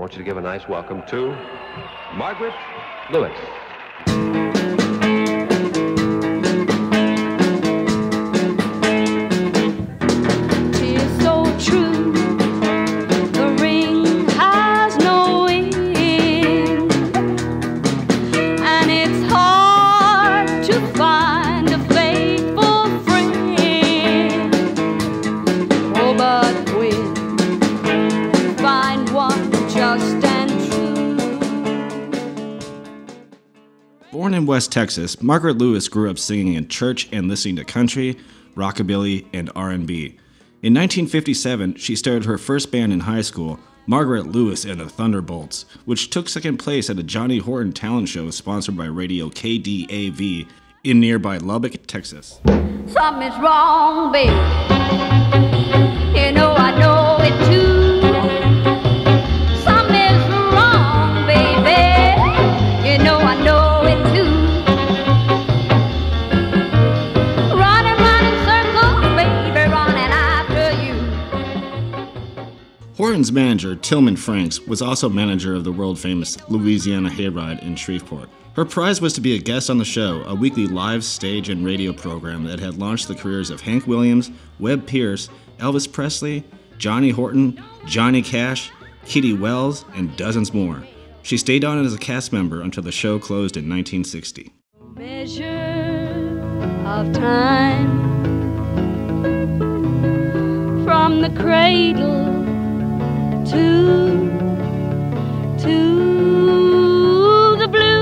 I want you to give a nice welcome to Margaret Lewis. Born in West Texas, Margaret Lewis grew up singing in church and listening to country, rockabilly, and R&B. In 1957, she started her first band in high school, Margaret Lewis and the Thunderbolts, which took second place at a Johnny Horton talent show sponsored by radio KDAV in nearby Lubbock, Texas. Something's wrong, baby. You know I know it too. Something's wrong, baby. You know I know it too. Running round in circles, baby, running after you. Horton's manager, Tillman Franks, was also manager of the world-famous Louisiana Hayride in Shreveport. Her prize was to be a guest on the show, a weekly live stage and radio program that had launched the careers of Hank Williams, Webb Pierce, Elvis Presley, Johnny Horton, Johnny Cash, Kitty Wells, and dozens more. She stayed on as a cast member until the show closed in 1960. Measure of time from the cradle to the blues.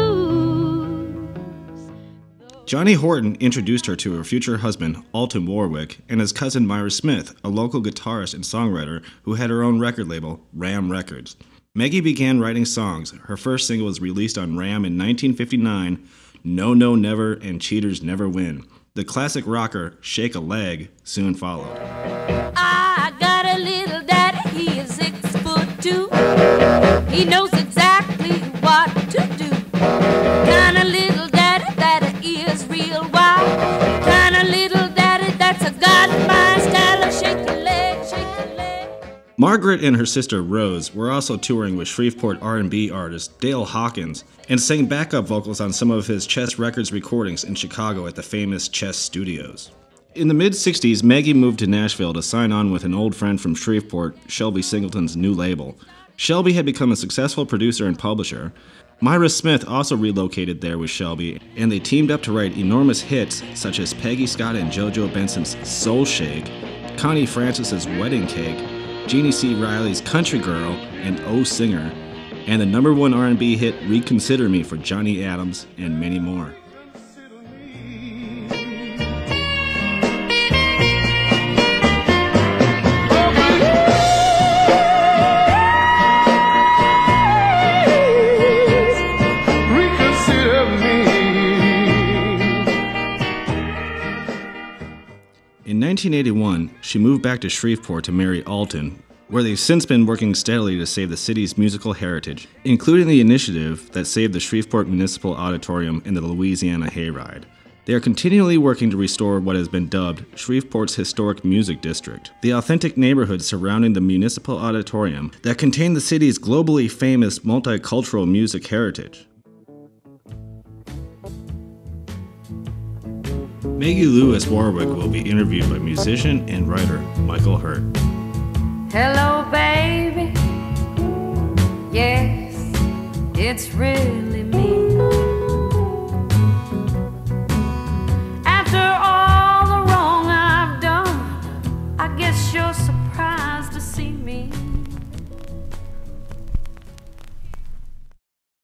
Johnny Horton introduced her to her future husband, Alton Warwick, and his cousin Myra Smith, a local guitarist and songwriter who had her own record label, Ram Records. Maggie began writing songs. Her first single was released on Ram in 1959, No, No, Never, and Cheaters Never Win. The classic rocker, Shake a Leg, soon followed. I got a little daddy, he is 6'2". He knows exactly what to do. Kinda little daddy that is real wild. Kinda little daddy that's a god my style of shake a leg, shake a leg. Margaret and her sister Rose were also touring with Shreveport R&B artist Dale Hawkins and sang backup vocals on some of his Chess Records recordings in Chicago at the famous Chess Studios. In the mid-60s, Maggie moved to Nashville to sign on with an old friend from Shreveport, Shelby Singleton's new label. Shelby had become a successful producer and publisher. Myra Smith also relocated there with Shelby, and they teamed up to write enormous hits such as Peggy Scott and JoJo Benson's Soul Shake, Connie Francis's Wedding Cake, Jeannie C. Riley's Country Girl and Oh Singer, and the #1 R&B hit Reconsider Me for Johnny Adams, and many more. In 1981, she moved back to Shreveport to marry Alton, where they've since been working steadily to save the city's musical heritage, including the initiative that saved the Shreveport Municipal Auditorium in the Louisiana Hayride. They are continually working to restore what has been dubbed Shreveport's Historic Music District, the authentic neighborhood surrounding the Municipal Auditorium that contain the city's globally famous multicultural music heritage. Maggie Lewis Warwick will be interviewed by musician and writer Michael Hurt. Hello, baby. Yes, it's really me. After all the wrong I've done, I guess you're surprised to see me.